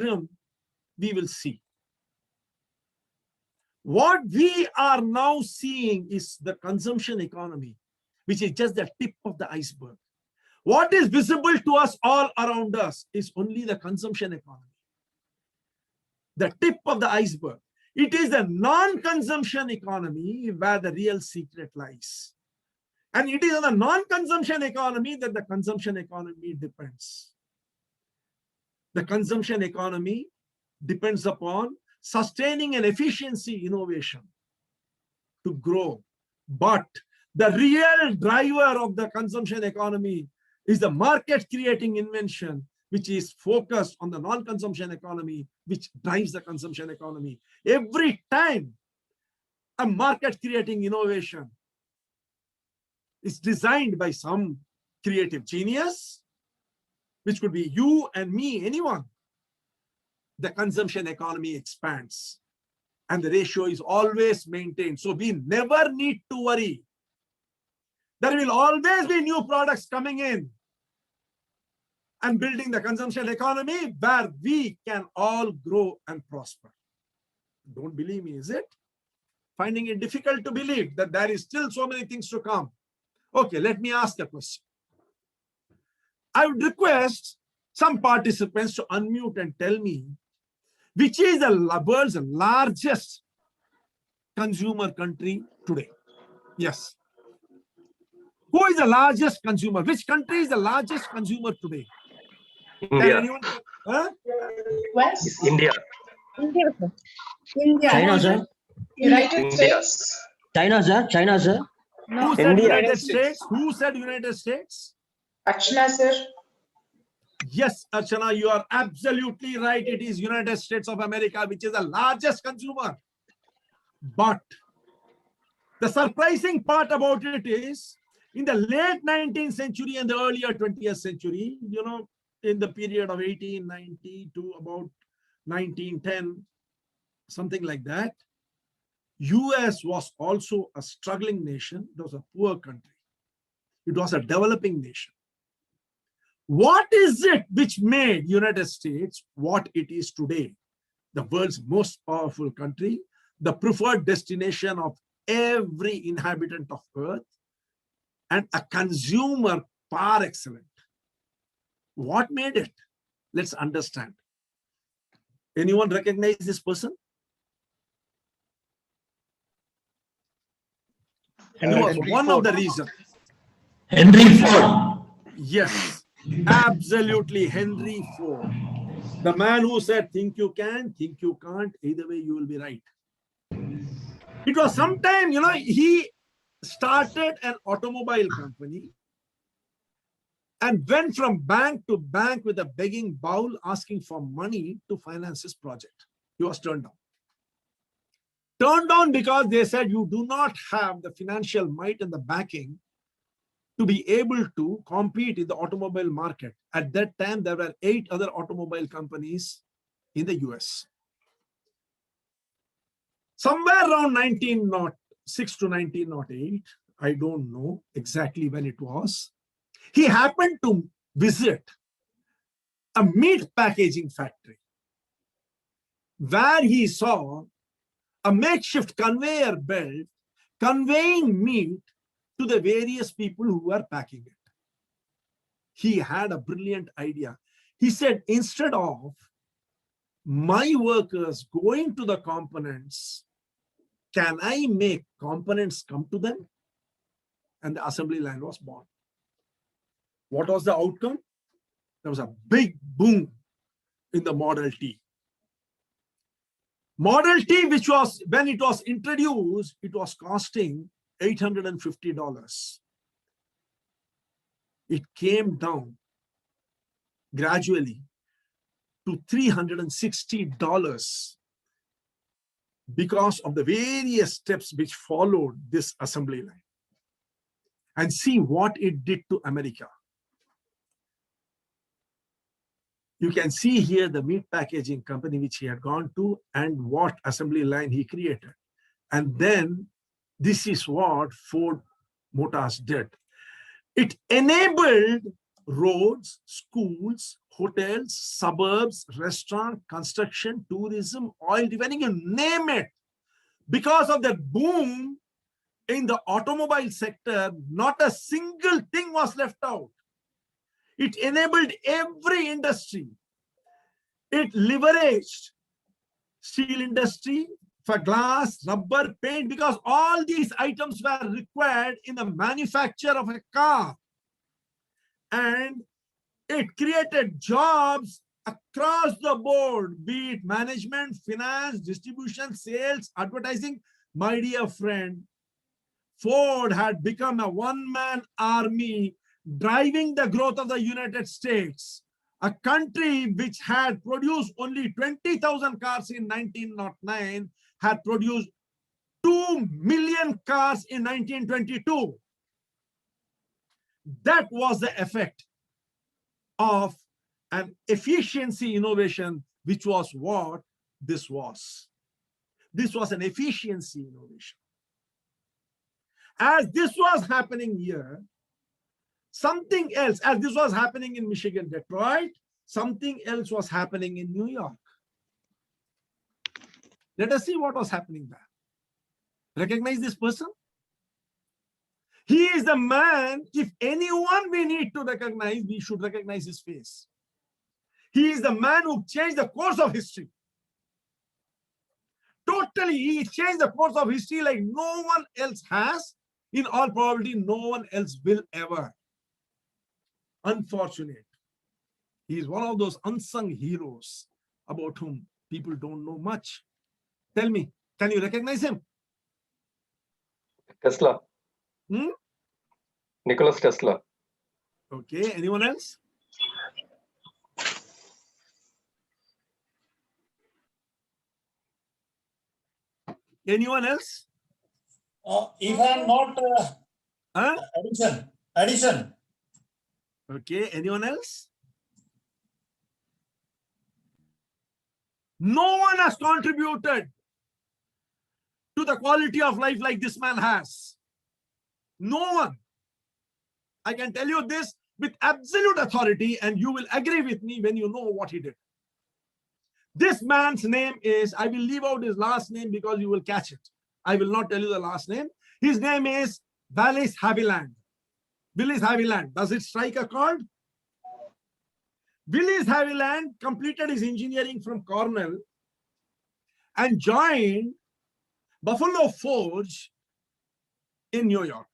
term, we will see. What we are now seeing is the consumption economy, which is just the tip of the iceberg. What is visible to us all around us is only the consumption economy, the tip of the iceberg. It is the non-consumption economy where the real secret lies. And it is on the non-consumption economy that the consumption economy depends. The consumption economy depends upon sustaining an efficiency innovation to grow. But the real driver of the consumption economy is the market creating invention, which is focused on the non-consumption economy, which drives the consumption economy. Every time a market creating innovation is designed by some creative genius, which could be you and me, anyone, the consumption economy expands and the ratio is always maintained. So we never need to worry. There will always be new products coming in and building the consumption economy where we can all grow and prosper. Don't believe me, is it? Finding it difficult to believe that there is still so many things to come. Okay, let me ask a question. I would request some participants to unmute and tell me which is the world's largest consumer country today. Yes. Who is the largest consumer? Which country is the largest consumer today? India. Huh? India. India. China, sir. United States. China, sir. China, sir. Who said United States? Who said United States? Archana, sir. Yes, Archana, you are absolutely right. It is United States of America, which is the largest consumer. But the surprising part about it is, in the late 19th century and the earlier 20th century, you know, in the period of 1890 to about 1910, something like that, US was also a struggling nation. It was a poor country. It was a developing nation. What is it which made United States what it is today? The world's most powerful country, the preferred destination of every inhabitant of Earth, and a consumer par excellence. What made it? Let's understand. Anyone recognize this person? One of the reasons. Henry Ford. Yes, absolutely, Henry Ford. The man who said, think you can, think you can't, either way you will be right. It was sometime, you know, he started an automobile company and went from bank to bank with a begging bowl, asking for money to finance his project. He was turned down. Turned down because they said you do not have the financial might and the backing to be able to compete in the automobile market. At that time, there were 8 other automobile companies in the US. Somewhere around 1906 to 1908, I don't know exactly when it was, he happened to visit a meat packaging factory where he saw a makeshift conveyor belt conveying meat to the various people who were packing it. He had a brilliant idea. He said, instead of my workers going to the components, can I make components come to them? And the assembly line was born. What was the outcome? There was a big boom in the Model T. Model T, which was, when it was introduced, it was costing $850. It came down gradually to $360 because of the various steps which followed this assembly line. And see what it did to America. You can see here the meat packaging company which he had gone to and what assembly line he created. And then this is what Ford Motors did. It enabled roads, schools, hotels, suburbs, restaurant, construction, tourism, oil refining, you name it. Because of that boom in the automobile sector, not a single thing was left out. It enabled every industry. It leveraged steel industry for glass, rubber, paint, because all these items were required in the manufacture of a car. And it created jobs across the board, be it management, finance, distribution, sales, advertising. My dear friend, Ford had become a one-man army driving the growth of the United States, a country which had produced only 20,000 cars in 1909, had produced 2 million cars in 1922. That was the effect of an efficiency innovation, which was what this was. This was an efficiency innovation. As this was happening here, something else, as this was happening in Michigan, Detroit, something else was happening in New York. Let us see what was happening there. Recognize this person? He is the man, if anyone we need to recognize, we should recognize his face. He is the man who changed the course of history. Totally, he changed the course of history like no one else has. In all probability, no one else will ever. Unfortunate. He is one of those unsung heroes about whom people don't know much. Tell me, can you recognize him? Tesla. Nicholas Tesla. Okay, anyone else? Anyone else? If I am not Huh? Edison. Okay, anyone else? No one has contributed to the quality of life like this man has. No one. I can tell you this with absolute authority, and you will agree with me when you know what he did. This man's name is, I will leave out his last name because you will catch it. I will not tell you the last name. His name is Wallace Haviland. Willis Haviland. Does it strike a chord? Willis Haviland completed his engineering from Cornell and joined Buffalo Forge in New York.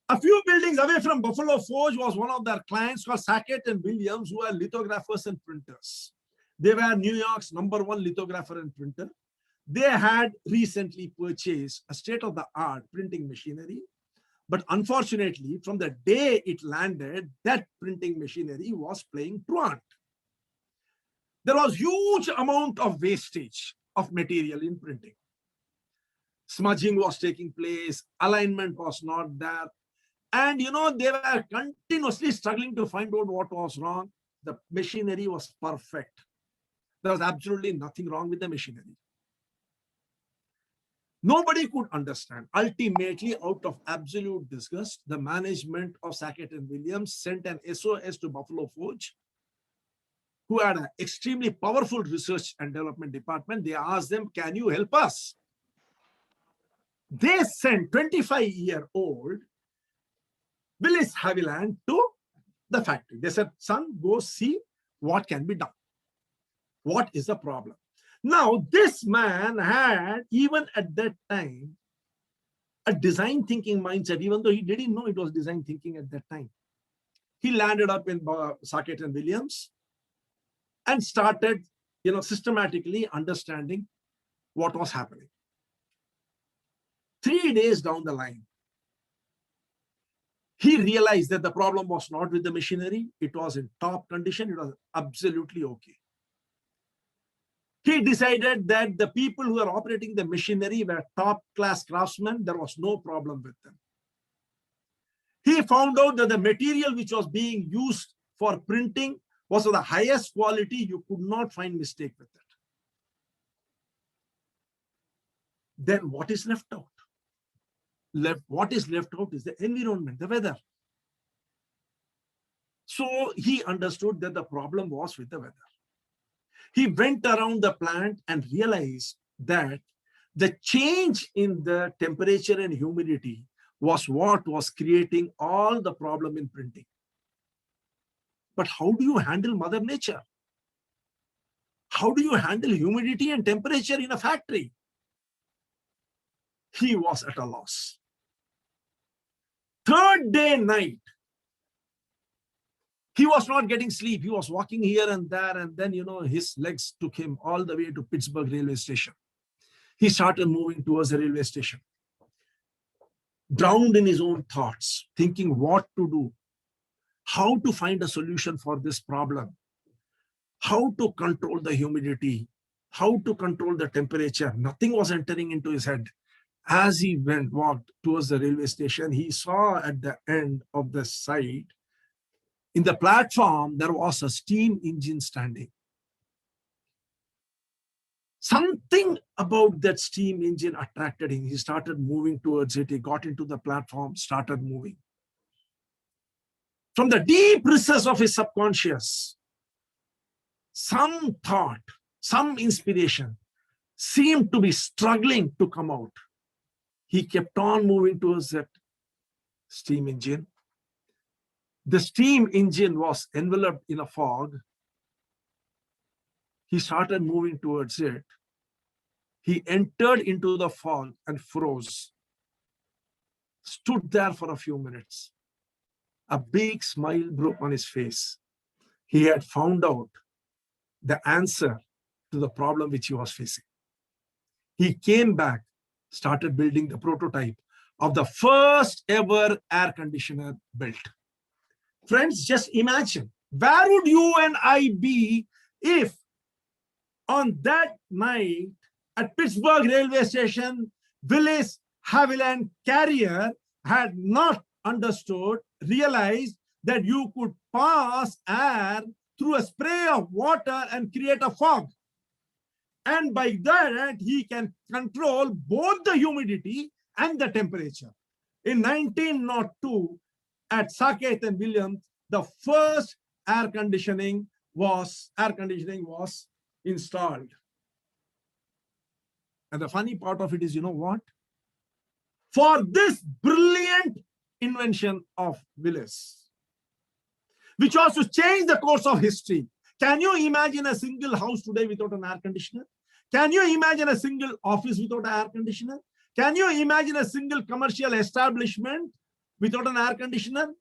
A few buildings away from Buffalo Forge was one of their clients called Sackett and Williams, who were lithographers and printers. They were New York's #1 lithographer and printer. They had recently purchased a state-of-the-art printing machinery. But unfortunately, from the day it landed, that printing machinery was playing truant. There was huge amount of wastage of material in printing. Smudging was taking place, alignment was not there. And they were continuously struggling to find out what was wrong. The machinery was perfect. There was absolutely nothing wrong with the machinery. Nobody could understand. Ultimately, out of absolute disgust, the management of Sackett and Williams sent an SOS to Buffalo Forge, who had an extremely powerful research and development department. They asked them, can you help us? They sent 25-year-old Willis Haviland to the factory. They said, son, go see what can be done. What is the problem? Now, this man had, even at that time, a design thinking mindset, even though he didn't know it was design thinking at that time. He landed up in Sackett and Williams and started, systematically understanding what was happening. 3 days down the line, he realized that the problem was not with the machinery. It was in top condition. It was absolutely okay. He decided that the people who were operating the machinery were top-class craftsmen. There was no problem with them. He found out that the material which was being used for printing was of the highest quality. You could not find mistake with it. Then what is left out? What is left out is the environment, the weather. So he understood that the problem was with the weather. He went around the plant and realized that the change in the temperature and humidity was what was creating all the problem in printing. But how do you handle Mother Nature? How do you handle humidity and temperature in a factory? He was at a loss. Third day night, he was not getting sleep. He was walking here and there, and then, his legs took him all the way to Pittsburgh railway station. He started moving towards the railway station, drowned in his own thoughts, thinking what to do, how to find a solution for this problem, how to control the humidity, how to control the temperature. Nothing was entering into his head. As he walked towards the railway station, he saw at the end of the side, in the platform, there was a steam engine standing. Something about that steam engine attracted him. He started moving towards it. He got into the platform, started moving. From the deep recess of his subconscious, some thought, some inspiration seemed to be struggling to come out. He kept on moving towards that steam engine. The steam engine was enveloped in a fog. He started moving towards it. He entered into the fog and froze. Stood there for a few minutes. A big smile broke on his face. He had found out the answer to the problem which he was facing. He came back, started building the prototype of the first ever air conditioner built. Friends, just imagine, where would you and I be if on that night at Pittsburgh railway station, Willis Haviland Carrier had not understood, realized that you could pass air through a spray of water and create a fog. And by that, he can control both the humidity and the temperature. In 1902, at Sackett and Williams, the first air conditioning was installed. And the funny part of it is, you know what? For this brilliant invention of Willis, which was to change the course of history. Can you imagine a single house today without an air conditioner? Can you imagine a single office without an air conditioner? Can you imagine a single commercial establishment without an air conditioner?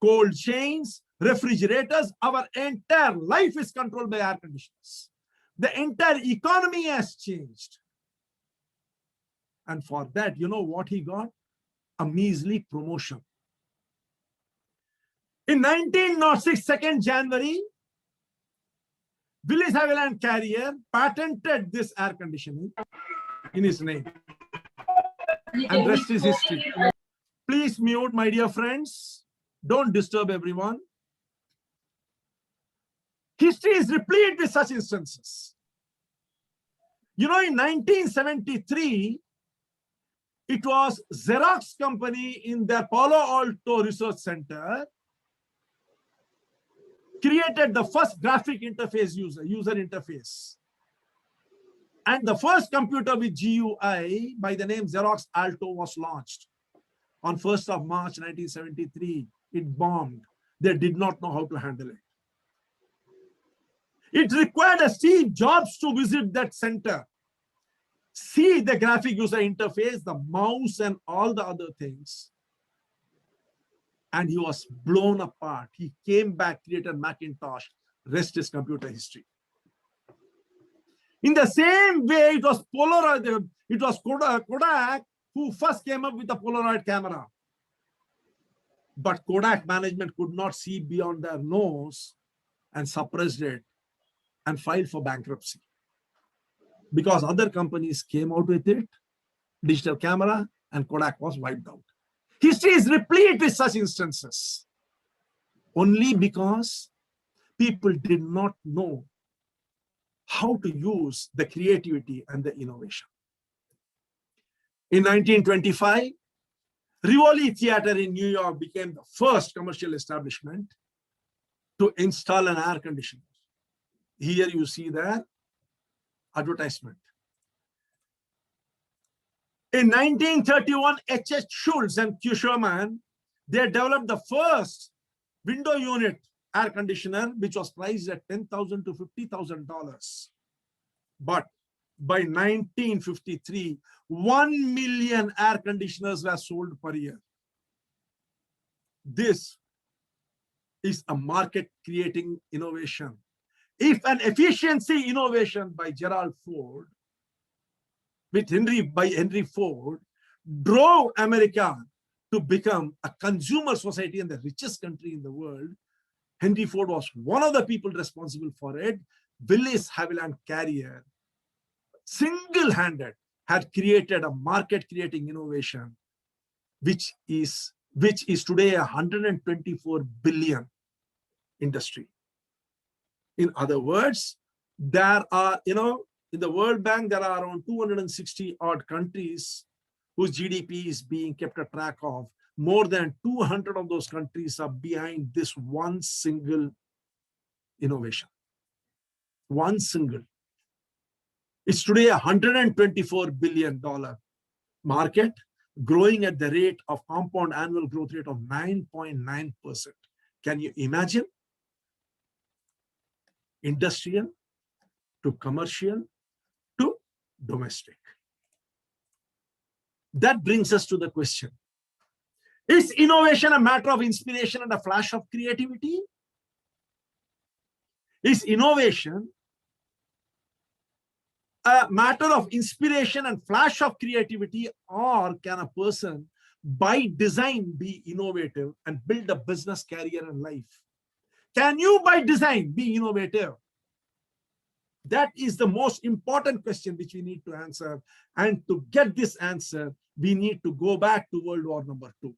Cold chains, refrigerators, our entire life is controlled by air conditioners. The entire economy has changed. And for that, you know what he got? A measly promotion. In 1906, 2nd January, Willis Haviland Carrier patented this air conditioning in his name. And rest is history. Please mute, my dear friends. Don't disturb everyone. History is replete with such instances. You know, in 1973, it was Xerox company in their Palo Alto Research Center created the first graphic interface user interface. And the first computer with GUI by the name Xerox Alto was launched on 1st of March, 1973. It bombed. They did not know how to handle it. It required a Steve Jobs to visit that center, see the graphic user interface, the mouse and all the other things. And he was blown apart. He came back, created Macintosh, rest is computer history. In the same way, it was Polaroid, it was Kodak who first came up with the Polaroid camera. But Kodak management could not see beyond their nose and suppressed it and filed for bankruptcy. Because other companies came out with it, digital camera, and Kodak was wiped out. History is replete with such instances. Only because people did not know how to use the creativity and the innovation. In 1925, Rivoli Theater in New York became the first commercial establishment to install an air conditioner. Here you see the advertisement. In 1931, H.H. Schultz and Q. Sherman, they developed the first window unit air conditioner, which was priced at $10,000 to $50,000. But by 1953, 1 million air conditioners were sold per year. This is a market creating innovation. If an efficiency innovation by Gerald Ford by Henry Ford drove America to become a consumer society and the richest country in the world, Henry Ford was one of the people responsible for it. Willis Haviland Carrier, single-handed, had created a market-creating innovation, which is today a 124 billion industry. In other words, there are, in the World Bank, there are around 260 odd countries whose GDP is being kept a track of. More than 200 of those countries are behind this one single innovation. One single. It's today a $124 billion market, growing at the rate of compound annual growth rate of 9.9%. Can you imagine? Industrial to commercial to domestic. That brings us to the question: is innovation a matter of inspiration and a flash of creativity? Is innovation a matter of inspiration and flash of creativity, or can a person by design be innovative and build a business career and life? Can you by design be innovative? That is the most important question which we need to answer. And to get this answer, we need to go back to World War II.